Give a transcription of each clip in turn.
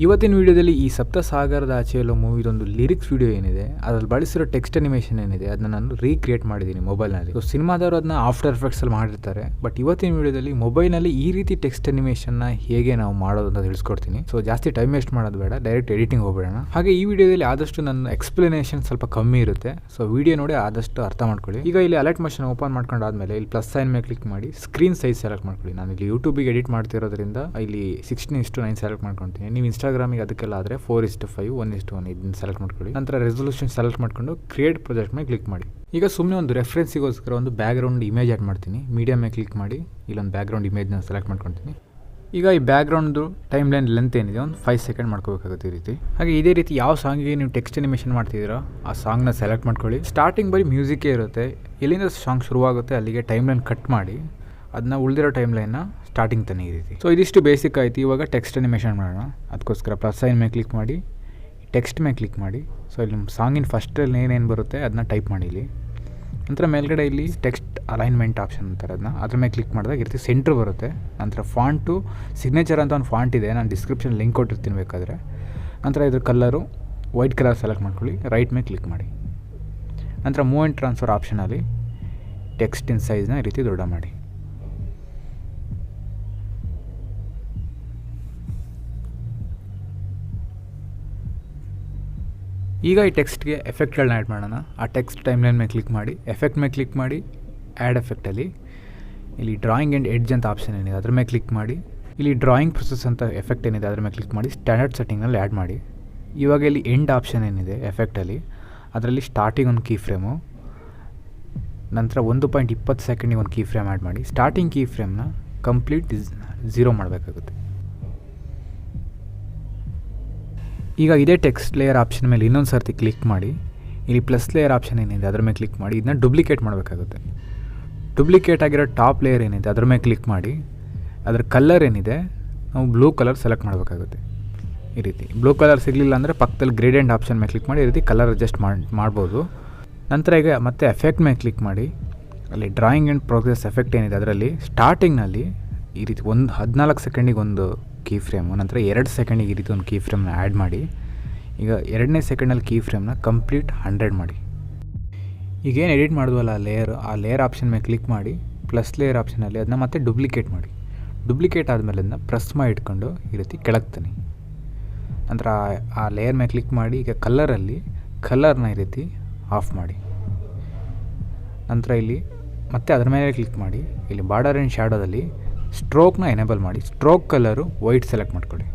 ಇವತ್ತಿನ ವಿಡಿಯೋದಲ್ಲಿ ಈ ಸಪ್ತಸಾಗರದ ಆಚೆಯಲ್ಲೋ ಮೂವಿದೊಂದು ಲಿರಿಕ್ಸ್ ವಿಡಿಯೋ ಏನಿದೆ ಅದರಲ್ಲಿ ಬಳಸಿರೋ ಟೆಕ್ಸ್ಟ್ ಅನಿಮೇಷನ್ ಏನಿದೆ ಅದನ್ನ ನಾನು ರೀಕ್ರಿಯೇಟ್ ಮಾಡಿದ್ದೀನಿ ಮೊಬೈಲ್ನಲ್ಲಿ. ಸೊ ಸಿನಿಮಾದವರು ಅದನ್ನ ಆಫ್ಟರ್ ಎಫೆಕ್ಟ್ಸಲ್ಲಿ ಮಾಡಿರ್ತಾರೆ. ಬಟ್ ಇವತ್ತಿನ ವಿಡಿಯೋದಲ್ಲಿ ಮೊಬೈಲ್ನಲ್ಲಿ ಈ ರೀತಿ ಟೆಕ್ಸ್ಟ್ ಅನಿಮೇಷನ್ನ ಹೇಗೆ ನಾವು ಮಾಡೋದು ಅಂತ ತಿಳಿಸ್ಕೊಡ್ತೀನಿ. ಸೊ ಜಾಸ್ತಿ ಟೈಮ್ ವೇಸ್ಟ್ ಮಾಡೋದು ಬೇಡ, ಡೈರೆಕ್ಟ್ ಎಡಿಟಿಂಗ್ ಹೋಗ್ಬೇಡ. ಹಾಗೆ ಈ ವಿಡಿಯೋದಲ್ಲಿ ಆದಷ್ಟು ನನ್ನ ಎಕ್ಸ್ಪ್ಲನೇಷನ್ ಸ್ವಲ್ಪ ಕಮ್ಮಿ ಇರುತ್ತೆ. ಸೊ ವಿಡಿಯೋ ನೋಡಿ ಆದಷ್ಟು ಅರ್ಥ ಮಾಡ್ಕೊಳ್ಳಿ. ಈಗ ಇಲ್ಲಿ ಅಲರ್ಟ್ ಮೋಷನ್ ಓಪನ್ ಮಾಡ್ಕೊಂಡಾದ್ಮೇಲೆ ಇಲ್ಲಿ ಪ್ಲಸ್ ಸೈನ್ ಮೇಲೆ ಕ್ಲಿಕ್ ಮಾಡಿ ಸ್ಕ್ರೀನ್ ಸೈಜ್ ಸೆಲೆಕ್ಟ್ ಮಾಡ್ಕೊಳ್ಳಿ. ನಾನು ಇಲ್ಲಿ ಯೂಟ್ಯೂಬಿಗೆ ಎಡಿಟ್ ಮಾಡ್ತಿರೋದ್ರಿಂದ ಇಲ್ಲಿ 16:9 ಸೆಲೆಕ್ಟ್ ಮಾಡ್ಕೊಳ್ತೀನಿ. ನೀವು ಇನ್ಸ್ಟಾಗ್ರಾಮಿಗೆ ಅದಕ್ಕೆಲ್ಲ ಆದರೆ 4:5, 1:1 ಇದನ್ನು ಸೆಲೆಕ್ಟ್ ಮಾಡ್ಕೊಳ್ಳಿ. ನಂತರ ರೆಸೊಲ್ಯೂಷನ್ ಸೆಲೆಕ್ಟ್ ಮಾಡ್ಕೊಂಡು ಕ್ರಿಯೇಟ್ ಪ್ರಾಜೆಕ್ಟ್ ಮೇಲೆ ಕ್ಲಿಕ್ ಮಾಡಿ. ಈಗ ಸುಮ್ಮನೆ ಒಂದು ರೆಫರೆನ್ಸಿಗೋಸ್ಕರ ಒಂದು ಬ್ಯಾಕ್ಗ್ರೌಂಡ್ ಇಮೇಜ್ ಆ್ಯಡ್ ಮಾಡ್ತೀನಿ. ಮೀಡಿಯಮ್ ಮೇಲೆ ಕ್ಲಿಕ್ ಮಾಡಿ ಇಲ್ಲೊಂದು ಬ್ಯಾಕ್ಗ್ರೌಂಡ್ ಇಮೇಜ್ನ ಸೆಲೆಕ್ಟ್ ಮಾಡ್ಕೊತೀನಿ. ಈಗ ಈ ಬ್ಯಾಕ್ಗ್ರೌಂಡ್ದು ಟೈಮ್ ಲೈನ್ ಲೆಂತ್ ಏನಿದೆ ಒಂದು 5 ಸೆಕೆಂಡ್ ಮಾಡ್ಕೋಬೇಕಾಗುತ್ತೆ ಈ ರೀತಿ. ಹಾಗೆ ಇದೇ ರೀತಿ ಯಾವ ಸಾಂಗಿಗೆ ನೀವು ಟೆಕ್ಸ್ಟ್ ಅನಿಮೇಷನ್ ಮಾಡ್ತಿದ್ದೀರೋ ಆ ಸಾಂಗ್ನ ಸೆಲೆಕ್ಟ್ ಮಾಡ್ಕೊಳ್ಳಿ. ಸ್ಟಾರ್ಟಿಂಗ್ ಬರೀ ಮ್ಯೂಸಿಕ್ಕೇ ಇರುತ್ತೆ. ಎಲ್ಲಿಂದ ಸಾಂಗ್ ಶುರುವಾಗುತ್ತೆ ಅಲ್ಲಿಗೆ ಟೈಮ್ ಲೈನ್ ಕಟ್ ಮಾಡಿ ಅದನ್ನ ಉಳಿದಿರೋ ಟೈಮ್ ಲೈನ್ನ ಸ್ಟಾರ್ಟಿಂಗ್ ತನ್ನಿ ಈ ರೀತಿ. ಸೊ ಇದಿಷ್ಟು ಬೇಸಿಕ್ ಆಯಿತು. ಇವಾಗ ಟೆಕ್ಸ್ಟ್ ಅನಿಮೇಷನ್ ಮಾಡೋಣ. ಅದಕ್ಕೋಸ್ಕರ ಪ್ಲಸ್ ಸೈನ್ ಮೇಲೆ ಕ್ಲಿಕ್ ಮಾಡಿ ಟೆಕ್ಸ್ಟ್ ಮೇಲೆ ಕ್ಲಿಕ್ ಮಾಡಿ. ಸೊ ಇಲ್ಲಿ ನಿಮ್ಮ ಸಾಂಗಿನ ಫಸ್ಟಲ್ಲಿ ಏನೇನು ಬರುತ್ತೆ ಅದನ್ನ ಟೈಪ್ ಮಾಡಿ ಇಲ್ಲಿ. ನಂತರ ಮೇಲ್ಗಡೆ ಇಲ್ಲಿ ಟೆಕ್ಸ್ಟ್ ಅಲೈನ್ಮೆಂಟ್ ಆಪ್ಷನ್ ಅಂತಾರೆ, ಅದ್ರ ಮೇಲೆ ಕ್ಲಿಕ್ ಮಾಡಿದಾಗ ಈ ರೀತಿ ಸೆಂಟ್ರ್ ಬರುತ್ತೆ. ನಂತರ ಫಾಂಟು ಸಿಗ್ನೇಚರ್ ಅಂತ ಒಂದು ಫಾಂಟ್ ಇದೆ, ನಾನು ಡಿಸ್ಕ್ರಿಪ್ಷನ್ ಲಿಂಕ್ ಕೊಟ್ಟಿರ್ತೀನಿ ಬೇಕಾದರೆ. ನಂತರ ಇದ್ರ ಕಲರು ವೈಟ್ ಕಲರ್ ಸೆಲೆಕ್ಟ್ ಮಾಡ್ಕೊಳ್ಳಿ, ರೈಟ್ ಮೇಲೆ ಕ್ಲಿಕ್ ಮಾಡಿ. ನಂತರ ಮೂವ್ ಆ್ಯಂಡ್ ಟ್ರಾನ್ಸ್ಫರ್ ಆಪ್ಷನಲ್ಲಿ ಟೆಕ್ಸ್ಟಿನ ಸೈಜ್ನ ಈ ರೀತಿ ದೊಡ್ಡ ಮಾಡಿ. ಈಗ ಈ ಟೆಕ್ಸ್ಟ್ಗೆ ಎಫೆಕ್ಟ್ಗಳನ್ನ ಆ್ಯಡ್ ಮಾಡೋಣ. ಆ ಟೆಕ್ಸ್ಟ್ ಟೈಮ್ ಲೈನ್ ಮೇಲೆ ಕ್ಲಿಕ್ ಮಾಡಿ ಎಫೆಕ್ಟ್ ಮೇಲೆ ಕ್ಲಿಕ್ ಮಾಡಿ ಆ್ಯಡ್ ಎಫೆಕ್ಟಲ್ಲಿ ಇಲ್ಲಿ ಡ್ರಾಯಿಂಗ್ ಆ್ಯಂಡ್ ಎಡ್ಜ್ ಅಂತ ಆಪ್ಷನ್ ಏನಿದೆ ಅದ್ರ ಮೇಲೆ ಕ್ಲಿಕ್ ಮಾಡಿ ಇಲ್ಲಿ ಡ್ರಾಯಿಂಗ್ ಪ್ರೊಸೆಸ್ ಅಂತ ಎಫೆಕ್ಟ್ ಏನಿದೆ ಅದ್ರ ಮೇಲೆ ಕ್ಲಿಕ್ ಮಾಡಿ ಸ್ಟ್ಯಾಂಡರ್ಡ್ ಸೆಟ್ಟಿಂಗ್ನಲ್ಲಿ ಆ್ಯಡ್ ಮಾಡಿ. ಇವಾಗ ಇಲ್ಲಿ ಎಂಡ್ ಆಪ್ಷನ್ ಏನಿದೆ ಎಫೆಕ್ಟಲ್ಲಿ ಅದರಲ್ಲಿ ಸ್ಟಾರ್ಟಿಂಗ್ ಒಂದು ಕೀ ಫ್ರೇಮು, ನಂತರ 1.20 ಸೆಕೆಂಡಿಗೆ ಒಂದು ಕೀ ಫ್ರೇಮ್ ಆ್ಯಡ್ ಮಾಡಿ. ಸ್ಟಾರ್ಟಿಂಗ್ ಕೀ ಫ್ರೇಮ್ನ ಕಂಪ್ಲೀಟ್ 0 ಮಾಡಬೇಕಾಗುತ್ತೆ. ಈಗ ಇದೇ ಟೆಕ್ಸ್ಟ್ ಲೇಯರ್ ಆಪ್ಷನ್ ಮೇಲೆ ಇನ್ನೊಂದು ಸರ್ತಿ ಕ್ಲಿಕ್ ಮಾಡಿ ಇಲ್ಲಿ ಪ್ಲಸ್ ಲೇಯರ್ ಆಪ್ಷನ್ ಏನಿದೆ ಅದ್ರ ಮೇಲೆ ಕ್ಲಿಕ್ ಮಾಡಿ ಇದನ್ನ ಡುಪ್ಲಿಕೇಟ್ ಮಾಡಬೇಕಾಗುತ್ತೆ. ಡುಪ್ಲಿಕೇಟ್ ಆಗಿರೋ ಟಾಪ್ ಲೇಯರ್ ಏನಿದೆ ಅದ್ರ ಮೇಲೆ ಕ್ಲಿಕ್ ಮಾಡಿ ಅದರ ಕಲರ್ ಏನಿದೆ ನಾವು ಬ್ಲೂ ಕಲರ್ ಸೆಲೆಕ್ಟ್ ಮಾಡಬೇಕಾಗುತ್ತೆ. ಈ ರೀತಿ ಬ್ಲೂ ಕಲರ್ ಸಿಗಲಿಲ್ಲ ಅಂದರೆ ಪಕ್ಕದಲ್ಲಿ ಗ್ರೇಡಿಯಂಟ್ ಆಪ್ಷನ್ ಮೇಲೆ ಕ್ಲಿಕ್ ಮಾಡಿ ಈ ರೀತಿ ಕಲರ್ ಅಡ್ಜಸ್ಟ್ ಮಾಡ್ಬೋದು. ನಂತರ ಈಗ ಮತ್ತೆ ಎಫೆಕ್ಟ್ ಮೇಲೆ ಕ್ಲಿಕ್ ಮಾಡಿ ಅಲ್ಲಿ ಡ್ರಾಯಿಂಗ್ ಆ್ಯಂಡ್ ಪ್ರೋಗ್ರೆಸ್ ಎಫೆಕ್ಟ್ ಏನಿದೆ ಅದರಲ್ಲಿ ಸ್ಟಾರ್ಟಿಂಗ್ನಲ್ಲಿ ಈ ರೀತಿ 14 ಸೆಕೆಂಡಿಗೆ ಒಂದು ಕೀ ಫ್ರೇಮು, ನಂತರ 2 ಸೆಕೆಂಡಿಗೆ ಈ ರೀತಿ ಒಂದು ಕೀ ಫ್ರೇಮ್ನ ಆ್ಯಡ್ ಮಾಡಿ. ಈಗ 2ನೇ ಸೆಕೆಂಡಲ್ಲಿ ಕೀ ಫ್ರೇಮ್ನ ಕಂಪ್ಲೀಟ್ 100 ಮಾಡಿ. ಈಗೇನು ಎಡಿಟ್ ಮಾಡಿದ್ವಲ್ಲ ಆ ಲೇಯರ್ ಆಪ್ಷನ್ ಮೇಲೆ ಕ್ಲಿಕ್ ಮಾಡಿ ಪ್ಲಸ್ ಲೇಯರ್ ಆಪ್ಷನಲ್ಲಿ ಅದನ್ನ ಮತ್ತೆ ಡುಪ್ಲಿಕೇಟ್ ಮಾಡಿ. ಡುಪ್ಲಿಕೇಟ್ ಆದಮೇಲೆ ಅದನ್ನ ಪ್ರೆಸ್ ಮಾಡಿ ಇಟ್ಕೊಂಡು ಈ ರೀತಿ ಕೆಳಗೆ ತನ್ನಿ. ನಂತರ ಆ ಲೇಯರ್ ಮೇಲೆ ಕ್ಲಿಕ್ ಮಾಡಿ ಈಗ ಕಲರ್ನ ಈ ರೀತಿ ಆಫ್ ಮಾಡಿ. ನಂತರ ಇಲ್ಲಿ ಮತ್ತೆ ಅದರ ಮೇಲೆ ಕ್ಲಿಕ್ ಮಾಡಿ ಇಲ್ಲಿ ಬಾರ್ಡರ್ ಆ್ಯಂಡ್ ಶ್ಯಾಡೋದಲ್ಲಿ ಸ್ಟ್ರೋಕ್ನ ಎನೇಬಲ್ ಮಾಡಿ. ಸ್ಟ್ರೋಕ್ ಕಲರು ವೈಟ್ ಸೆಲೆಕ್ಟ್ ಮಾಡ್ಕೊಳ್ಳಿ.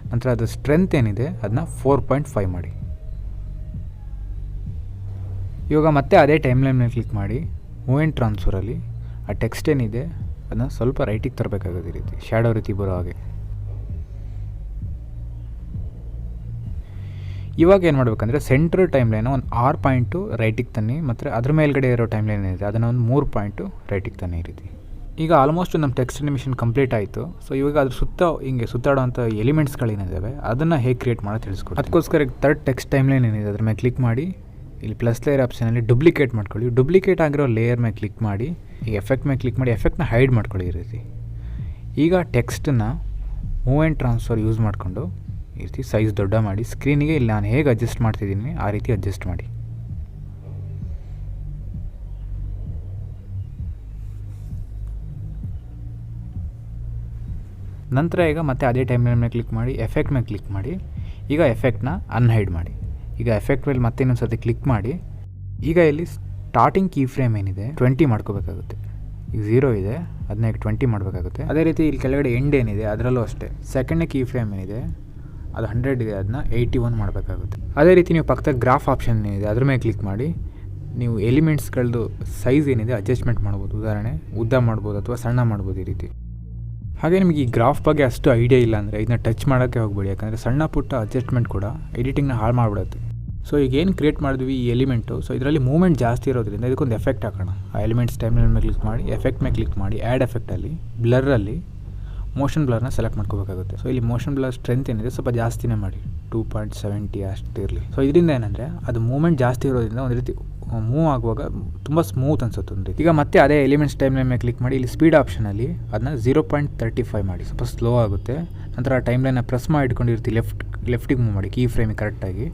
ನಂತರ ಅದು ಸ್ಟ್ರೆಂತ್ ಏನಿದೆ ಅದನ್ನ 4.5 ಮಾಡಿ. ಇವಾಗ ಮತ್ತೆ ಅದೇ ಟೈಮ್ ಲೈನ್ ಮೇಲೆ ಕ್ಲಿಕ್ ಮಾಡಿ ಮೂವ್ ಆ್ಯಂಡ್ ಟ್ರಾನ್ಸ್ಫರಲ್ಲಿ ಆ ಟೆಕ್ಸ್ಟ್ ಏನಿದೆ ಅದನ್ನ ಸ್ವಲ್ಪ ರೈಟಿಗೆ ತರಬೇಕಾಗುತ್ತೆ ಈ ರೀತಿ ಶ್ಯಾಡೋ ರೀತಿ ಬರೋ ಹಾಗೆ. ಇವಾಗ ಏನು ಮಾಡಬೇಕಂದ್ರೆ ಸೆಂಟ್ರ್ ಟೈಮ್ ಲೈನ್ ಒಂದು 6 ಪಾಯಿಂಟು ರೈಟಿಗೆ ತನ್ನಿ, ಮತ್ತು ಅದ್ರ ಮೇಲ್ಗಡೆ ಇರೋ ಟೈಮ್ ಲೈನ್ ಏನಿದೆ ಅದನ್ನು ಒಂದು 3 ಪಾಯಿಂಟು ರೈಟಿಗೆ ತನ್ನಿ ಈ ರೀತಿ. ಈಗ ಆಲ್ಮೋಸ್ಟ್ ನಮ್ಮ ಟೆಕ್ಸ್ಟ್ ಅನಿಮೇಷನ್ ಕಂಪ್ಲೀಟ್ ಆಯಿತು. ಸೊ ಇವಾಗ ಅದ್ರ ಹಿಂಗೆ ಸುತ್ತಾಡೋಂಥ ಎಲಿಮೆಂಟ್ಸ್ಗಳೇನಿದ್ದಾವೆ ಅದನ್ನು ಹೇಗೆ ಕ್ರಿಯೇಟ್ ಮಾಡೋದು ತಿಳಿಸ್ಕೊಡಿ. ಅದಕ್ಕೋಸ್ಕರ ಥರ್ಡ್ ಟೆಕ್ಸ್ಟ್ ಟೈಮ್ ಲೈನ್ ಏನಿದೆ ಅದ್ರ ಮೇಲೆ ಕ್ಲಿಕ್ ಮಾಡಿ ಇಲ್ಲಿ ಪ್ಲಸ್ ಲೇಯರ್ ಆಪ್ಷನಲ್ಲಿ ಡುಪ್ಲಿಕೇಟ್ ಮಾಡ್ಕೊಳ್ಳಿ. ಡುಪ್ಲಿಕೇಟ್ ಆಗಿರೋ ಲೇಯರ್ ಮೇಲೆ ಕ್ಲಿಕ್ ಮಾಡಿ ಈ ಎಫೆಕ್ಟ್ ಮೇಲೆ ಕ್ಲಿಕ್ ಮಾಡಿ ಎಫೆಕ್ಟ್ನ ಹೈಡ್ ಮಾಡ್ಕೊಳ್ಳಿ ಈ ರೀತಿ. ಈಗ ಟೆಕ್ಸ್ಟನ್ನು ಮೂವ್ ಆ್ಯಂಡ್ ಟ್ರಾನ್ಸ್ಫರ್ ಯೂಸ್ ಮಾಡಿಕೊಂಡು ಈ ರೀತಿ ಸೈಜ್ ದೊಡ್ಡ ಮಾಡಿ ಸ್ಕ್ರೀನಿಗೆ ಇಲ್ಲಿ ನಾನು ಹೇಗೆ ಅಡ್ಜಸ್ಟ್ ಮಾಡ್ತಿದ್ದೀನಿ ಆ ರೀತಿ ಅಡ್ಜಸ್ಟ್ ಮಾಡಿ. ನಂತರ ಈಗ ಮತ್ತೆ ಅದೇ ಟೈಮ್ ಲೈನ್ ಮೇಲೆ ಕ್ಲಿಕ್ ಮಾಡಿ ಎಫೆಕ್ಟ್ ಮೇಲೆ ಕ್ಲಿಕ್ ಮಾಡಿ ಈಗ ಎಫೆಕ್ಟ್ನ ಅನ್ಹೈಡ್ ಮಾಡಿ. ಈಗ ಎಫೆಕ್ಟ್ ಮೇಲೆ ಮತ್ತೆ ಇನ್ನೊಂದು ಸರ್ತಿ ಕ್ಲಿಕ್ ಮಾಡಿ ಈಗ ಇಲ್ಲಿ ಸ್ಟಾರ್ಟಿಂಗ್ ಕೀ ಫ್ರೇಮ್ ಏನಿದೆ 20 ಮಾಡ್ಕೋಬೇಕಾಗುತ್ತೆ. ಈಗ 0 ಇದೆ ಅದನ್ನ ಈಗ 20 ಮಾಡಬೇಕಾಗುತ್ತೆ. ಅದೇ ರೀತಿ ಇಲ್ಲಿ ಕೆಳಗಡೆ ಎಂಡ್ ಏನಿದೆ ಅದರಲ್ಲೂ ಅಷ್ಟೇ ಸೆಕೆಂಡ್ನೇ ಕೀ ಫ್ರೇಮ್ ಏನಿದೆ ಅದು 100 ಇದೆ ಅದನ್ನ 81 ಮಾಡಬೇಕಾಗುತ್ತೆ. ಅದೇ ರೀತಿ ನೀವು ಪಕ್ಕದ ಗ್ರಾಫ್ ಆಪ್ಷನ್ ಏನಿದೆ ಅದ್ರ ಮೇಲೆ ಕ್ಲಿಕ್ ಮಾಡಿ ನೀವು ಎಲಿಮೆಂಟ್ಸ್ಗಳದ್ದು ಸೈಜ್ ಏನಿದೆ ಅಡ್ಜಸ್ಟ್ಮೆಂಟ್ ಮಾಡ್ಬೋದು. ಉದಾಹರಣೆ ಉದ್ದ ಮಾಡ್ಬೋದು ಅಥವಾ ಸಣ್ಣ ಮಾಡ್ಬೋದು ಈ ರೀತಿ. ಹಾಗೆ ನಿಮಗೆ ಈ ಗ್ರಾಫ್ ಬಗ್ಗೆ ಅಷ್ಟು ಐಡಿಯಾ ಇಲ್ಲ ಅಂದರೆ ಇದನ್ನ ಟಚ್ ಮಾಡೋಕ್ಕೆ ಹೋಗ್ಬೇಡಿ, ಯಾಕಂದರೆ ಸಣ್ಣ ಪುಟ್ಟ ಅಡ್ಜಸ್ಟ್ಮೆಂಟ್ ಕೂಡ ಎಡಿಟಿಂಗ್ನ ಹಾಳು ಮಾಡಿಬಿಡುತ್ತೆ. ಸೊ ಈಗ ಏನು ಕ್ರಿಯೇಟ್ ಮಾಡಿದ್ವಿ ಈ ಎಲಿಮೆಂಟು, ಸೊ ಇದರಲ್ಲಿ ಮೂವ್ಮೆಂಟ್ ಜಾಸ್ತಿ ಇರೋದ್ರಿಂದ ಇದಕ್ಕೊಂದು ಎಫೆಕ್ಟ್ ಹಾಕೋಣ. ಆ ಎಲಿಮೆಂಟ್ಸ್ ಟೈಮ್ ಲೈನ್ ಮೇಲೆ ಕ್ಲಿಕ್ ಮಾಡಿ ಎಫೆಕ್ಟ್ ಮೇಲೆ ಕ್ಲಿಕ್ ಮಾಡಿ ಆ್ಯಡ್ ಎಫೆಕ್ಟಲ್ಲಿ ಬ್ಲರಲ್ಲಿ ಮೋಷನ್ ಬ್ಲರ್ನ ಸೆಲೆಕ್ಟ್ ಮಾಡ್ಕೋಬೇಕಾಗುತ್ತೆ. ಸೊ ಇಲ್ಲಿ ಮೋಷನ್ ಬ್ಲರ್ ಸ್ಟ್ರೆಂತ್ ಏನಿದೆ ಸ್ವಲ್ಪ ಜಾಸ್ತಿನೇ ಮಾಡಿ 2.70 ಅಷ್ಟು ಇರಲಿ. ಸೊ ಇದರಿಂದ ಏನಂದರೆ ಅದು ಮೂವ್ಮೆಂಟ್ ಜಾಸ್ತಿ ಇರೋದ್ರಿಂದ ಒಂದು ರೀತಿ ಮೂವ್ ಆಗುವಾಗ ತುಂಬ ಸ್ಮೂತ್ ಅನ್ಸುತ್ತೆ ಒಂದು. ಈಗ ಮತ್ತೆ ಅದೇ ಎಲಿಮೆಂಟ್ಸ್ ಟೈಮ್ಲೈನ್ ಮೇಲೆ ಕ್ಲಿಕ್ ಮಾಡಿ ಇಲ್ಲಿ ಸ್ಪೀಡ್ ಆಪ್ಷನಲ್ಲಿ ಅದನ್ನ 0.35 ಮಾಡಿ, ಸ್ವಲ್ಪ ಸ್ಲೋ ಆಗುತ್ತೆ. ನಂತರ ಟೈಮ್ಲೈನ್ನ ಪ್ರೆಸ್ ಮಾಡಿ ಇಟ್ಕೊಂಡಿರ್ತೀವಿ, ಲೆಫ್ಟಿಗೆ ಮೂವ್ ಮಾಡಿ ಕೀ ಫ್ರೇಮಿಗೆ ಕರೆಕ್ಟಾಗಿ.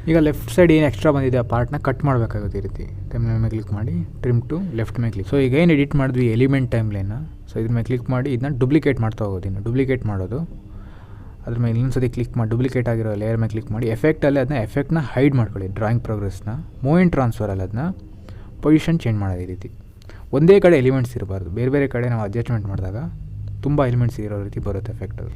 ಈಗ ಲೆಫ್ಟ್ ಸೈಡ್ ಏನು ಎಕ್ಸ್ಟ್ರಾ ಬಂದಿದೆ ಆ ಪಾರ್ಟ್ನ ಕಟ್ ಮಾಡಬೇಕಾಗುತ್ತೆ. ಈ ರೀತಿ ಟೈಮ್ಲೈನ್ ಮೇಲೆ ಕ್ಲಿಕ್ ಮಾಡಿ ಟ್ರಿಮ್ ಟು ಲೆಫ್ಟ್ ಮೇಲೆ ಕ್ಲಿಕ್. ಸೊ ಈಗ ಏನು ಎಡಿಟ್ ಮಾಡಿದ್ವಿ ಎಲಿಮೆಂಟ್ ಟೈಮ್ಲೈನ್ನ, ಸೊ ಇದ್ರ ಮೇಲೆ ಕ್ಲಿಕ್ ಮಾಡಿ ಇದನ್ನ ಡೂಪ್ಲಿಕೇಟ್ ಮಾಡ್ತಾ ಹೋಗೋದು. ಇನ್ನು ಡೂಪ್ಲಿಕೇಟ್ ಮಾಡೋದು, ಅದ್ರ ಮೇಲೆ ಇನ್ನೊಂದ್ಸತಿ ಕ್ಲಿಕ್ ಮಾಡಿ ಡೂಪ್ಲಿಕೇಟ್ ಆಗಿರೋ ಲೇಯರ್ ಮೇಲೆ ಕ್ಲಿಕ್ ಮಾಡಿ ಎಫೆಕ್ಟಲ್ಲಿ ಅದನ್ನ ಎಫೆಕ್ಟ್ನ ಹೈಡ್ ಮಾಡ್ಕೊಳ್ಳಿ. ಡ್ರಾಯಿಂಗ್ ಪ್ರೋಗ್ರೆಸ್ನ ಮೂವ್ಮೆಂಟ್ ಟ್ರಾನ್ಸ್ಫರಲ್ಲಿ ಅದನ್ನ ಪೊಸಿಷನ್ ಚೇಂಜ್ ಮಾಡೋದು. ಈ ರೀತಿ ಒಂದೇ ಕಡೆ ಎಲಿಮೆಂಟ್ಸ್ ಇರಬಾರ್ದು, ಬೇರೆ ಬೇರೆ ಕಡೆ ನಾವು ಅಡ್ಜಸ್ಟ್ಮೆಂಟ್ ಮಾಡಿದಾಗ ತುಂಬ ಎಲಿಮೆಂಟ್ಸ್ ಇರೋ ರೀತಿ ಬರುತ್ತೆ ಎಫೆಕ್ಟ್ ಅದು.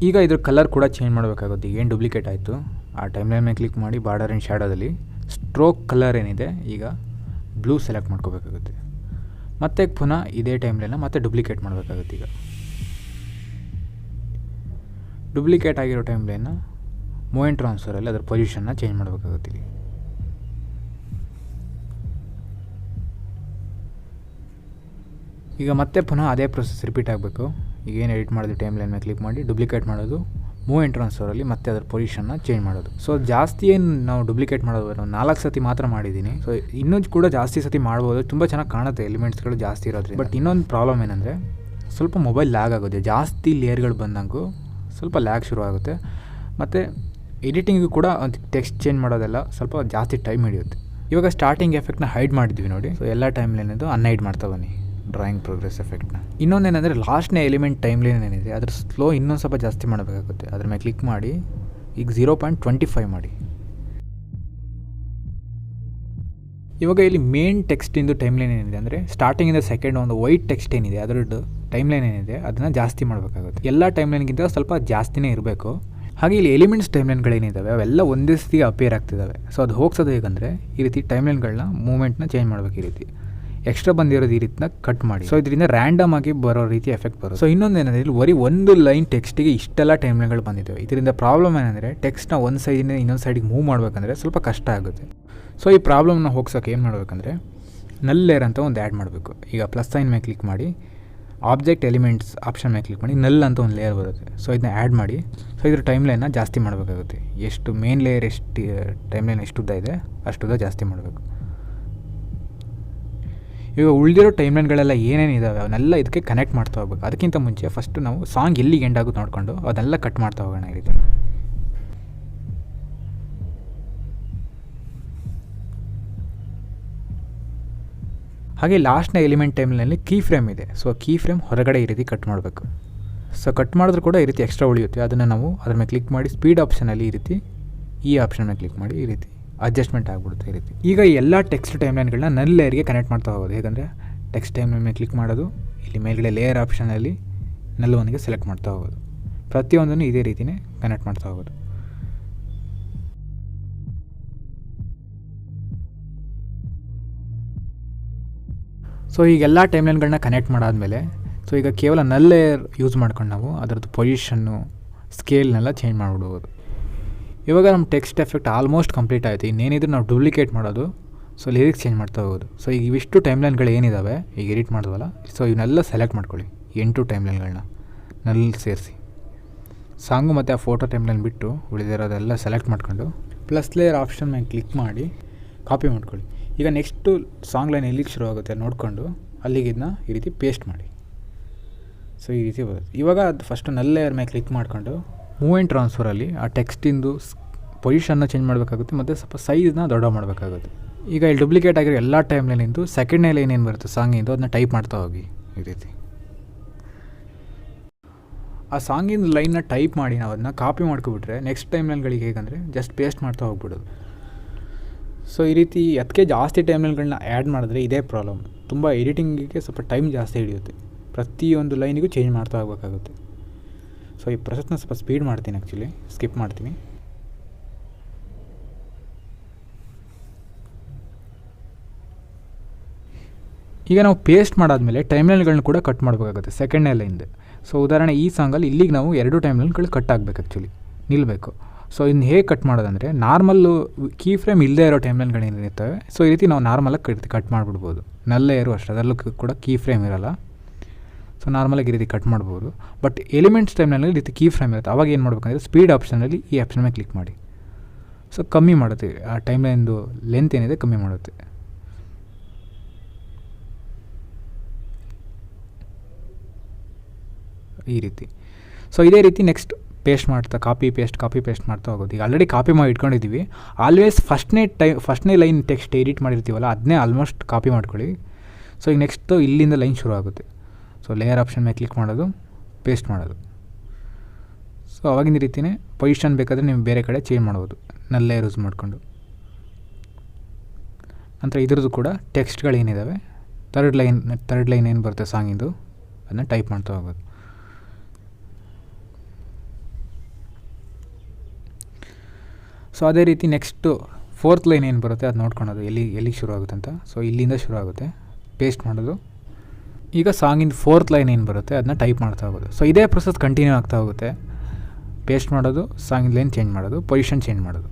ಈಗ ಇದ್ರ ಕಲರ್ ಕೂಡ ಚೇಂಜ್ ಮಾಡಬೇಕಾಗುತ್ತೆ. ಏನು ಡೂಪ್ಲಿಕೇಟ್ ಆಯಿತು ಆ ಟೈಮ್ಲೈನ್ ಮೇಲೆ ಕ್ಲಿಕ್ ಮಾಡಿ ಬಾರ್ಡರ್ ಆ್ಯಂಡ್ ಶ್ಯಾಡೋದಲ್ಲಿ ಸ್ಟ್ರೋಕ್ ಕಲರ್ ಏನಿದೆ ಈಗ ಬ್ಲೂ ಸೆಲೆಕ್ಟ್ ಮಾಡ್ಕೋಬೇಕಾಗುತ್ತೆ. ಮತ್ತೆ ಪುನಃ ಇದೇ ಟೈಮ್ಲೈನ್ನ ಮತ್ತೆ ಡೂಪ್ಲಿಕೇಟ್ ಮಾಡಬೇಕಾಗುತ್ತೆ. ಈಗ ಡೂಪ್ಲಿಕೇಟ್ ಆಗಿರೋ ಟೈಮ್ಲೈನ್ನ ಮೂವ್ಮೆಂಟ್ ಟ್ರಾನ್ಸ್ಫರಲ್ಲಿ ಅದರ ಪೊಸಿಷನ್ನ ಚೇಂಜ್ ಮಾಡಬೇಕಾಗುತ್ತೆ. ಇಲ್ಲಿ ಈಗ ಮತ್ತೆ ಪುನಃ ಅದೇ ಪ್ರೊಸೆಸ್ ರಿಪೀಟ್ ಆಗಬೇಕು. ಈಗ ಏನು ಎಡಿಟ್ ಮಾಡಿದ್ವಿ ಟೈಮ್ಲೈನ್ ಮೇಲೆ ಕ್ಲಿಕ್ ಮಾಡಿ ಡೂಪ್ಲಿಕೇಟ್ ಮಾಡೋದು, ಮೂವ್ಮೆಂಟ್ ಟ್ರಾನ್ಸ್ಫರಲ್ಲಿ ಮತ್ತೆ ಅದರ ಪೊಸಿಷನ್ನ ಚೇಂಜ್ ಮಾಡೋದು. ಸೊ ಜಾಸ್ತಿ ಏನು ನಾವು ಡೂಪ್ಲಿಕೇಟ್ ಮಾಡೋದು, ನಾವು 4 ಸತಿ ಮಾತ್ರ ಮಾಡಿದ್ದೀನಿ. ಸೊ ಇನ್ನೂ ಕೂಡ ಜಾಸ್ತಿ ಸತಿ ಮಾಡ್ಬೋದು, ತುಂಬ ಚೆನ್ನಾಗಿ ಕಾಣುತ್ತೆ ಎಲಿಮೆಂಟ್ಸ್ಗಳು ಜಾಸ್ತಿ ಇರೋದ್ರಿಂದ. ಬಟ್ ಇನ್ನೊಂದು ಪ್ರಾಬ್ಲಮ್ ಏನಂದರೆ ಸ್ವಲ್ಪ ಮೊಬೈಲ್ ಲ್ಯಾಗ್ ಆಗುತ್ತೆ. ಜಾಸ್ತಿ ಲೇಯರ್ಗಳು ಬಂದಂಗೂ ಸ್ವಲ್ಪ ಲ್ಯಾಗ್ ಶುರು ಆಗುತ್ತೆ. ಮತ್ತು ಎಡಿಟಿಂಗು ಕೂಡ ಟೆಕ್ಸ್ಟ್ ಚೇಂಜ್ ಮಾಡೋದೆಲ್ಲ ಸ್ವಲ್ಪ ಜಾಸ್ತಿ ಟೈಮ್ ಹಿಡಿಯುತ್ತೆ. ಇವಾಗ ಸ್ಟಾರ್ಟಿಂಗ್ ಎಫೆಕ್ಟ್ನ ಹೈಡ್ ಮಾಡಿದ್ವಿ ನೋಡಿ. ಸೊ ಎಲ್ಲ ಟೈಮ್ಲೈನದು ಅನ್ಹೈಡ್ ಮಾಡ್ತಾ ಬನ್ನಿ ಡ್ರಾಯಿಂಗ್ ಪ್ರೋಗ್ರೆಸ್ ಎಫೆಕ್ಟ್ನ. ಇನ್ನೊಂದೇನೆಂದರೆ ಲಾಸ್ಟ್ನೇ ಎಲಿಮೆಂಟ್ ಟೈಮ್ಲೈನ್ ಏನಿದೆ ಅದ್ರ ಸ್ಲೋ ಇನ್ನೊಂದು ಸ್ವಲ್ಪ ಜಾಸ್ತಿ ಮಾಡಬೇಕಾಗುತ್ತೆ. ಅದ್ರ ಮೇಲೆ ಕ್ಲಿಕ್ ಮಾಡಿ ಈಗ 0.25 ಮಾಡಿ. ಇವಾಗ ಇಲ್ಲಿ ಮೇನ್ ಟೆಕ್ಸ್ಟಿಂದು ಟೈಮ್ಲೈನ್ ಏನಿದೆ ಅಂದರೆ ಸ್ಟಾರ್ಟಿಂಗಿಂದ ಸೆಕೆಂಡ್ ಒಂದು ವೈಟ್ ಟೆಕ್ಸ್ಟ್ ಏನಿದೆ ಅದರದ್ದು ಟೈಮ್ಲೈನ್ ಏನಿದೆ ಅದನ್ನು ಜಾಸ್ತಿ ಮಾಡಬೇಕಾಗುತ್ತೆ. ಎಲ್ಲ ಟೈಮ್ಲೈನ್ಗಿಂತ ಸ್ವಲ್ಪ ಜಾಸ್ತಿನೇ ಇರಬೇಕು. ಹಾಗೆ ಇಲ್ಲಿ ಎಲಿಮೆಂಟ್ಸ್ ಟೈಮ್ಲೈನ್ಗಳೇನಿದ್ದಾವೆ ಅವೆಲ್ಲ ಒಂದೇ ಸತಿ ಅಪಿಯರ್ ಆಗ್ತಿದ್ದಾವೆ. ಸೊ ಅದು ಹೋಗ್ಸೋದು ಹೇಗಂದರೆ ಈ ರೀತಿ ಟೈಮ್ಲೈನ್ಗಳನ್ನ ಮೂವ್ಮೆಂಟ್ನ ಚೇಂಜ್ ಮಾಡಬೇಕು. ಈ ರೀತಿ ಎಕ್ಸ್ಟ್ರಾ ಬಂದಿರೋದು ಈ ರೀತಿನ ಕಟ್ ಮಾಡಿ. ಸೊ ಇದರಿಂದ ರ್ಯಾಂಡಮ್ ಆಗಿ ಬರೋ ರೀತಿ ಎಫೆಕ್ಟ್ ಬರುತ್ತೆ. ಸೊ ಇನ್ನೊಂದೇನೆಂದರೆ ಇಲ್ಲಿ ಬರೀ ಒಂದು ಲೈನ್ ಟೆಕ್ಸ್ಟಿಗೆ ಇಷ್ಟೆಲ್ಲ ಟೈಮ್ಲೈನ್ಗಳು ಬಂದಿದ್ದಾವೆ. ಇದರಿಂದ ಪ್ರಾಬ್ಲಮ್ ಏನಂದರೆ ಟೆಕ್ಸ್ಟ್ನ ಒಂದು ಸೈಡಿಂದ ಇನ್ನೊಂದು ಸೈಡಿಗೆ ಮೂವ್ ಮಾಡಬೇಕಂದ್ರೆ ಸ್ವಲ್ಪ ಕಷ್ಟ ಆಗುತ್ತೆ. ಸೊ ಈ ಪ್ರಾಬ್ಲಮ್ನ ಹೋಗ್ಸೋಕೆ ಏನು ಮಾಡಬೇಕಂದ್ರೆ ನಲ್ ಲೇಯರ್ ಅಂತ ಒಂದು ಆ್ಯಡ್ ಮಾಡಬೇಕು. ಈಗ ಪ್ಲಸ್ ಸೈನ್ ಮೇಲೆ ಕ್ಲಿಕ್ ಮಾಡಿ ಆಬ್ಜೆಕ್ಟ್ ಎಲಿಮೆಂಟ್ಸ್ ಆಪ್ಷನ್ ಮೇಲೆ ಕ್ಲಿಕ್ ಮಾಡಿ ನಲ್ ಅಂತ ಒಂದು ಲೇಯರ್ ಬರುತ್ತೆ. ಸೊ ಇದನ್ನ ಆ್ಯಡ್ ಮಾಡಿ. ಸೊ ಇದ್ರ ಟೈಮ್ಲೈನ್ನ ಜಾಸ್ತಿ ಮಾಡಬೇಕಾಗುತ್ತೆ. ಎಷ್ಟು ಮೇನ್ ಲೇಯರ್ ಎಷ್ಟು ಟೈಮ್ಲೈನ್ ಎಷ್ಟು ಉದ್ದ ಇದೆ ಅಷ್ಟುದ್ದ ಜಾಸ್ತಿ ಮಾಡಬೇಕು. ಈಗ ಉಳಿದಿರೋ ಟೈಮ್ಲೈನ್ಗಳೆಲ್ಲ ಏನೇನಿದ್ದಾವೆ ಅವನ್ನೆಲ್ಲ ಇದಕ್ಕೆ ಕನೆಕ್ಟ್ ಮಾಡ್ತಾ ಹೋಗ್ಬೇಕು. ಅದಕ್ಕಿಂತ ಮುಂಚೆ ಫಸ್ಟು ನಾವು ಸಾಂಗ್ ಎಲ್ಲಿಗೆ ಎಂಡ್ ಆಗುತ್ತೆ ನೋಡಿಕೊಂಡು ಅದನ್ನೆಲ್ಲ ಕಟ್ ಮಾಡ್ತಾ ಹೋಗೋಣ. ಈ ರೀತಿ ಹಾಗೆ ಲಾಸ್ಟ್ನ ಎಲಿಮೆಂಟ್ ಟೈಮ್ಲೈನಲ್ಲಿ ಕೀ ಫ್ರೇಮ್ ಇದೆ. ಸೊ ಕೀ ಫ್ರೇಮ್ ಹೊರಗಡೆ ಈ ರೀತಿ ಕಟ್ ಮಾಡಬೇಕು. ಸೊ ಕಟ್ ಮಾಡಿದ್ರೂ ಕೂಡ ಈ ರೀತಿ ಎಕ್ಸ್ಟ್ರಾ ಉಳಿಯುತ್ತೆ. ಅದನ್ನು ನಾವು ಅದ್ರ ಮೇಲೆ ಕ್ಲಿಕ್ ಮಾಡಿ ಸ್ಪೀಡ್ ಆಪ್ಷನಲ್ಲಿ ಈ ರೀತಿ ಈ ಆಪ್ಷನ್ ಮೇಲೆ ಕ್ಲಿಕ್ ಮಾಡಿ ಈ ರೀತಿ ಅಡ್ಜಸ್ಟ್ಮೆಂಟ್ ಆಗಿಬಿಡುತ್ತೆ. ಈ ರೀತಿ ಈಗ ಎಲ್ಲ ಟೆಕ್ಸ್ಟ್ ಟೈಮ್ಲೈನ್ಗಳನ್ನ ನಲ್ ಲೇಯರ್ಗೆ ಕನೆಕ್ಟ್ ಮಾಡ್ತಾ ಹೋಗೋದು. ಹೇಗೆಂದರೆ ಟೆಕ್ಸ್ಟ್ ಟೈಮ್ಲೈನ್ ಮೇಲೆ ಕ್ಲಿಕ್ ಮಾಡೋದು, ಇಲ್ಲಿ ಮೇಲ್ಗಡೆ ಲೇಯರ್ ಆಪ್ಷನಲ್ಲಿ ನಲ್ ಒನ್ಗೆ ಸೆಲೆಕ್ಟ್ ಮಾಡ್ತಾ ಹೋಗೋದು. ಪ್ರತಿಯೊಂದನ್ನು ಇದೇ ರೀತಿಯೇ ಕನೆಕ್ಟ್ ಮಾಡ್ತಾ ಹೋಗೋದು. ಸೊ ಈಗೆಲ್ಲ ಟೈಮ್ಲೈನ್ಗಳನ್ನ ಕನೆಕ್ಟ್ ಮಾಡಾದಮೇಲೆ ಸೊ ಈಗ ಕೇವಲ ನಲ್ ಲೇಯರ್ ಯೂಸ್ ಮಾಡ್ಕೊಂಡು ನಾವು ಅದರದ್ದು ಪೊಸಿಷನ್ನು ಸ್ಕೇಲ್ನೆಲ್ಲ ಚೇಂಜ್ ಮಾಡಿಬಿಡ್ಬೋದು. ಇವಾಗ ನಮ್ಮ ಟೆಕ್ಸ್ಟ್ ಎಫೆಕ್ಟ್ ಆಲ್ಮೋಸ್ಟ್ ಕಂಪ್ಲೀಟ್ ಆಯಿತು. ಇನ್ನೇನಿದ್ರು ನಾವು ಡೂಪ್ಲಿಕೇಟ್ ಮಾಡೋದು, ಸೊ ಲಿರಿಕ್ಸ್ ಚೇಂಜ್ ಮಾಡ್ತಾ ಹೋಗೋದು. ಸೊ ಈಗ ಇವಿಷ್ಟು ಟೈಮ್ಲೈನ್ಗಳು ಏನಿದ್ದಾವೆ ಈಗ ಎಡಿಟ್ ಮಾಡಿದ್ವಲ್ಲ, ಸೊ ಇವನ್ನೆಲ್ಲ ಸೆಲೆಕ್ಟ್ ಮಾಡ್ಕೊಳ್ಳಿ. 8 ಟೈಮ್ಲೈನ್ಗಳನ್ನ ನಲ್ಲಿ ಸೇರಿಸಿ ಸಾಂಗು ಮತ್ತು ಆ ಫೋಟೋ ಟೈಮ್ಲೈನ್ ಬಿಟ್ಟು ಉಳಿದಿರೋದೆಲ್ಲ ಸೆಲೆಕ್ಟ್ ಮಾಡ್ಕೊಂಡು ಪ್ಲಸ್ ಲೇಯರ್ ಆಪ್ಷನ್ ಮೇಲೆ ಕ್ಲಿಕ್ ಮಾಡಿ ಕಾಪಿ ಮಾಡ್ಕೊಳ್ಳಿ. ಈಗ ನೆಕ್ಸ್ಟು ಸಾಂಗ್ ಲೈನ್ ಎಲ್ಲಿಗೆ ಶುರು ಆಗುತ್ತೆ ನೋಡಿಕೊಂಡು ಅಲ್ಲಿಗೆ ಇದನ್ನ ಈ ರೀತಿ ಪೇಸ್ಟ್ ಮಾಡಿ. ಸೊ ಈ ರೀತಿ ಬರುತ್ತೆ. ಇವಾಗ ಅದು ಫಸ್ಟು ನಲ್ ಲೇಯರ್ ಮೇಲೆ ಕ್ಲಿಕ್ ಮಾಡ್ಕೊಂಡು ಮೂವ್ಮೆಂಟ್ ಟ್ರಾನ್ಸ್ಫರಲ್ಲಿ ಆ ಟೆಕ್ಸ್ಟಿಂದು ಪೊಸಿಷನ್ನ ಚೇಂಜ್ ಮಾಡಬೇಕಾಗುತ್ತೆ ಮತ್ತು ಸ್ವಲ್ಪ ಸೈಜ್ನ ದೊಡ್ಡ ಮಾಡಬೇಕಾಗುತ್ತೆ. ಈಗ ಇಲ್ಲಿ ಡೂಪ್ಲಿಕೇಟ್ ಆಗಿರೋ ಎಲ್ಲ ಟೈಮ್ಲೈನಿಂದು ಸೆಕೆಂಡ್ನೇ ಲೈನ್ ಏನು ಬರುತ್ತೆ ಸಾಂಗಿಂದು ಅದನ್ನ ಟೈಪ್ ಮಾಡ್ತಾ ಹೋಗಿ. ಈ ರೀತಿ ಆ ಸಾಂಗಿನ ಲೈನ್ನ ಟೈಪ್ ಮಾಡಿ ನಾವು ಅದನ್ನ ಕಾಪಿ ಮಾಡ್ಕೊಬಿಟ್ರೆ ನೆಕ್ಸ್ಟ್ ಟೈಮ್ಲೈನ್ಗಳಿಗೆ ಹೇಗಂದರೆ ಜಸ್ಟ್ ಪೇಸ್ಟ್ ಮಾಡ್ತಾ ಹೋಗ್ಬಿಡೋದು. ಸೊ ಈ ರೀತಿ ಅದಕ್ಕೆ ಜಾಸ್ತಿ ಟೈಮ್ಲೈನ್ಗಳನ್ನ ಆ್ಯಡ್ ಮಾಡಿದ್ರೆ ಇದೇ ಪ್ರಾಬ್ಲಮ್. ತುಂಬ ಎಡಿಟಿಂಗಿಗೆ ಸ್ವಲ್ಪ ಟೈಮ್ ಜಾಸ್ತಿ ಹಿಡಿಯುತ್ತೆ. ಪ್ರತಿಯೊಂದು ಲೈನಿಗೂ ಚೇಂಜ್ ಮಾಡ್ತಾ ಹೋಗ್ಬೇಕಾಗುತ್ತೆ. ಸೊ ಈ ಪ್ರೊಸೆಸ್ನ ಸ್ವಲ್ಪ ಸ್ಪೀಡ್ ಮಾಡ್ತೀನಿ, ಆ್ಯಕ್ಚುಲಿ ಸ್ಕಿಪ್ ಮಾಡ್ತೀನಿ. ಈಗ ನಾವು ಪೇಸ್ಟ್ ಮಾಡಾದಮೇಲೆ ಟೈಮ್ಲೈನ್ಗಳನ್ನ ಕೂಡ ಕಟ್ ಮಾಡಬೇಕಾಗುತ್ತೆ ಸೆಕೆಂಡ್ನೇ ಲೈನ್ದು. ಸೊ ಉದಾಹರಣೆ ಈ ಸಾಂಗಲ್ಲಿ ಇಲ್ಲಿಗೆ ನಾವು 2 ಟೈಮ್ಲೈನ್ಗಳು ಕಟ್ ಆಗಬೇಕು, ಆ್ಯಕ್ಚುಲಿ ನಿಲ್ಲಬೇಕು. ಸೊ ಇನ್ನು ಹೇಗೆ ಕಟ್ ಮಾಡೋದಂದರೆ ನಾರ್ಮಲ್ಲು ಕೀ ಫ್ರೇಮ್ ಇಲ್ಲದೆ ಇರೋ ಟೈಮ್ಲೈನ್ಗಳೇನಿರ್ತವೆ ಸೊ ಈ ರೀತಿ ನಾವು ನಾರ್ಮಲಾಗಿ ಕಟ್ ಮಾಡಿಬಿಡ್ಬೋದು. ನಲ್ಲೇ ಇರೋ ಅಷ್ಟೇ, ಅದರಲ್ಲೂ ಕೂಡ ಕೀ ಫ್ರೇಮ್ ಇರೋಲ್ಲ. ಸೊ ನಾರ್ಮಲಾಗಿ ಈ ರೀತಿ ಕಟ್ ಮಾಡ್ಬೋದು. ಬಟ್ ಎಲಿಮೆಂಟ್ಸ್ ಟೈಮ್ಲೈನಲ್ಲಿ ಈ ರೀತಿ ಕೀ ಫ್ರೇಮ್ ಇರುತ್ತೆ. ಅವಾಗ ಏನು ಮಾಡಬೇಕಂದ್ರೆ ಸ್ಪೀಡ್ ಆಪ್ಷನಲ್ಲಿ ಈ ಆಪ್ಷನ್ ಮೇಲೆ ಕ್ಲಿಕ್ ಮಾಡಿ. ಸೊ ಕಮ್ಮಿ ಮಾಡುತ್ತೆ, ಆ ಟೈಮ್ಲೈನ್ದು ಲೆಂತ್ ಏನಿದೆ ಕಮ್ಮಿ ಮಾಡುತ್ತೆ. ಈ ರೀತಿ. ಸೊ ಇದೇ ರೀತಿ ನೆಕ್ಸ್ಟ್ ಪೇಸ್ಟ್ ಮಾಡ್ತಾ ಕಾಪಿ ಪೇಸ್ಟ್ ಮಾಡ್ತಾ ಹೋಗೋದು. ಈಗ ಆಲ್ರೆಡಿ ಕಾಪಿ ಮಾಡಿ ಇಟ್ಕೊಂಡಿದ್ದೀವಿ. ಆಲ್ವೇಸ್ ಫಸ್ಟ್ನೇ ಲೈನ್ ಟೆಕ್ಸ್ಟ್ ಎಡಿಟ್ ಮಾಡಿರ್ತೀವಲ್ಲ ಅದನ್ನೇ ಆಲ್ಮೋಸ್ಟ್ ಕಾಪಿ ಮಾಡ್ಕೊಳ್ಳಿ. ಸೊ ಈಗ ನೆಕ್ಸ್ಟು ಇಲ್ಲಿಂದ ಲೈನ್ ಶುರು ಆಗುತ್ತೆ. ಸೊ ಲೇಯರ್ ಆಪ್ಷನ್ ಮೇಲೆ ಕ್ಲಿಕ್ ಮಾಡೋದು, ಪೇಸ್ಟ್ ಮಾಡೋದು. ಸೊ ಅವಾಗಿನ ರೀತಿಯೇ ಪೊಸಿಷನ್ ಬೇಕಾದರೆ ನೀವು ಬೇರೆ ಕಡೆ ಚೇಂಜ್ ಮಾಡ್ಬೋದು, ಲೇಯರ್ ಯೂಸ್ ಮಾಡಿಕೊಂಡು. ನಂತರ ಇದ್ರದ್ದು ಕೂಡ ಟೆಕ್ಸ್ಟ್ಗಳೇನಿದ್ದಾವೆ, ಥರ್ಡ್ ಲೈನ್ ಏನು ಬರುತ್ತೆ ಸಾಂಗಿಂದು ಅದನ್ನ ಟೈಪ್ ಮಾಡ್ತಾ ಹೋಗೋದು. ಸೊ ಅದೇ ರೀತಿ ನೆಕ್ಸ್ಟು ಫೋರ್ತ್ ಲೈನ್ ಏನು ಬರುತ್ತೆ ಅದು ನೋಡ್ಕೊಳೋದು, ಎಲ್ಲಿಗೆ ಶುರು ಆಗುತ್ತೆ ಅಂತ. ಸೊ ಇಲ್ಲಿಂದ ಶುರು ಆಗುತ್ತೆ, ಪೇಸ್ಟ್ ಮಾಡೋದು. ಈಗ ಸಾಂಗಿಂದ ಫೋರ್ತ್ ಲೈನ್ ಏನು ಬರುತ್ತೆ ಅದನ್ನ ಟೈಪ್ ಮಾಡ್ತಾ ಹೋಗೋದು. ಸೊ ಇದೇ ಪ್ರೊಸೆಸ್ ಕಂಟಿನ್ಯೂ ಆಗ್ತಾ ಹೋಗುತ್ತೆ. ಪೇಸ್ಟ್ ಮಾಡೋದು, ಸಾಂಗಿನ ಲೈನ್ ಚೇಂಜ್ ಮಾಡೋದು, ಪೊಸಿಷನ್ ಚೇಂಜ್ ಮಾಡೋದು.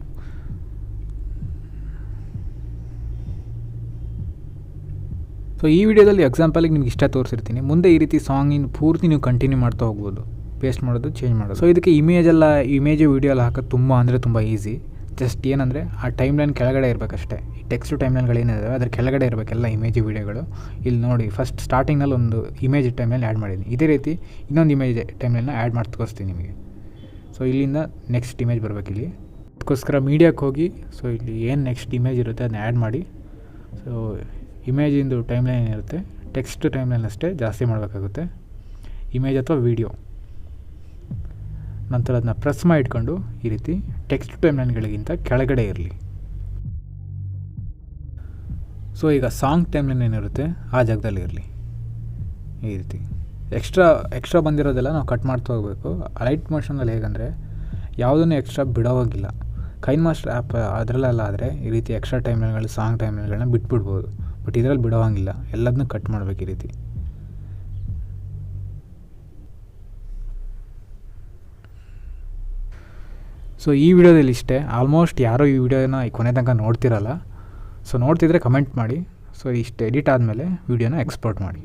ಸೊ ಈ ವಿಡಿಯೋದಲ್ಲಿ ಎಕ್ಸಾಂಪಲಿಗೆ ನಿಮ್ಗೆ ಇಷ್ಟ ತೋರಿಸಿರ್ತೀನಿ. ಮುಂದೆ ಈ ರೀತಿ ಸಾಂಗಿನ ಪೂರ್ತಿ ನೀವು ಕಂಟಿನ್ಯೂ ಮಾಡ್ತಾ ಹೋಗ್ಬೋದು, ಪೇಸ್ಟ್ ಮಾಡೋದು, ಚೇಂಜ್ ಮಾಡೋದು. ಸೊ ಇದಕ್ಕೆ ಇಮೇಜು ವೀಡಿಯೋ ಎಲ್ಲ ಹಾಕೋದು ತುಂಬ ಈಸಿ. ಜಸ್ಟ್ ಏನಂದರೆ ಆ ಟೈಮ್ಲೈನ್ ಕೆಳಗಡೆ ಇರಬೇಕಷ್ಟೇ. ಈ ಟೆಕ್ಸ್ಟ್ ಟೈಮ್ಲೈನ್ಗಳೇನಿದಾವೆ ಅದ್ರ ಕೆಳಗಡೆ ಇರಬೇಕೆಲ್ಲ ಇಮೇಜ್ ವೀಡಿಯೋಗಳು. ಇಲ್ಲಿ ನೋಡಿ, ಫಸ್ಟ್ ಸ್ಟಾರ್ಟಿಂಗ್ನಲ್ಲಿ ಒಂದು ಇಮೇಜ್ ಟೈಮ್ಲೈನ್ ಆ್ಯಡ್ ಮಾಡಿದ್ದೀನಿ. ಇದೇ ರೀತಿ ಇನ್ನೊಂದು ಇಮೇಜ್ ಟೈಮ್ಲೈನ್ನ ಆ್ಯಡ್ ಮಾಡಿ ತೋರಿಸ್ತೀನಿ ನಿಮಗೆ. ಸೊ ಇಲ್ಲಿಂದ ನೆಕ್ಸ್ಟ್ ಇಮೇಜ್ ಬರಬೇಕು. ಇಲ್ಲಿ ಅದಕ್ಕೋಸ್ಕರ ಮೀಡಿಯಾಕ್ಕೆ ಹೋಗಿ, ಸೊ ಇಲ್ಲಿ ಏನು ನೆಕ್ಸ್ಟ್ ಇಮೇಜ್ ಇರುತ್ತೆ ಅದನ್ನ ಆ್ಯಡ್ ಮಾಡಿ. ಸೊ ಇಮೇಜಿಂದು ಟೈಮ್ಲೈನ್ ಏನಿರುತ್ತೆ ಟೆಕ್ಸ್ಟ್ ಟೈಮ್ಲೈನ್ ಅಷ್ಟೇ ಜಾಸ್ತಿ ಮಾಡಬೇಕಾಗುತ್ತೆ, ಇಮೇಜ್ ಅಥವಾ ವೀಡಿಯೋ. ನಂತರ ಅದನ್ನ ಪ್ರೆಸ್ ಮಾಡಿ ಇಟ್ಕೊಂಡು ಈ ರೀತಿ ಟೆಕ್ಸ್ಟ್ ಟೈಮ್ಲೈನ್ಗಳಿಗಿಂತ ಕೆಳಗಡೆ ಇರಲಿ. ಸೊ ಈಗ ಸಾಂಗ್ ಟೈಮ್ಲೈನ್ ಏನಿರುತ್ತೆ ಆ ಜಾಗದಲ್ಲಿ ಇರಲಿ. ಈ ರೀತಿ ಎಕ್ಸ್ಟ್ರಾ ಬಂದಿರೋದೆಲ್ಲ ನಾವು ಕಟ್ ಮಾಡ್ತಾ ಹೋಗಬೇಕು. ಲೈಟ್ ಮೋಷನಲ್ಲಿ ಹೇಗಂದರೆ ಯಾವುದನ್ನು ಎಕ್ಸ್ಟ್ರಾ ಬಿಡೋವಾಗಿಲ್ಲ. ಕೈನ್ ಮಾಸ್ಟರ್ ಆ್ಯಪ್ ಅದರಲ್ಲೆಲ್ಲ ಆದರೆ ಈ ರೀತಿ ಎಕ್ಸ್ಟ್ರಾ ಟೈಮ್ಲೈನ್ಗಳು, ಸಾಂಗ್ ಟೈಮ್ಲೈನ್ಗಳನ್ನ ಬಿಟ್ಬಿಡ್ಬೋದು. ಬಟ್ ಇದರಲ್ಲಿ ಬಿಡೋವಂಗಿಲ್ಲ, ಎಲ್ಲದನ್ನೂ ಕಟ್ ಮಾಡಬೇಕು ಈ ರೀತಿ. ಸೊ ಈ ವಿಡಿಯೋದಲ್ಲಿ ಇಷ್ಟೇ. ಆಲ್ಮೋಸ್ಟ್ ಯಾರೂ ಈ ವಿಡಿಯೋನ ಕೊನೆ ತನಕ ನೋಡ್ತಿರಲ್ಲ. ಸೊ ನೋಡ್ತಿದ್ರೆ ಕಮೆಂಟ್ ಮಾಡಿ. ಸೊ ಇಷ್ಟು ಎಡಿಟ್ ಆದಮೇಲೆ ವಿಡಿಯೋನ ಎಕ್ಸ್ಪೋರ್ಟ್ ಮಾಡಿ.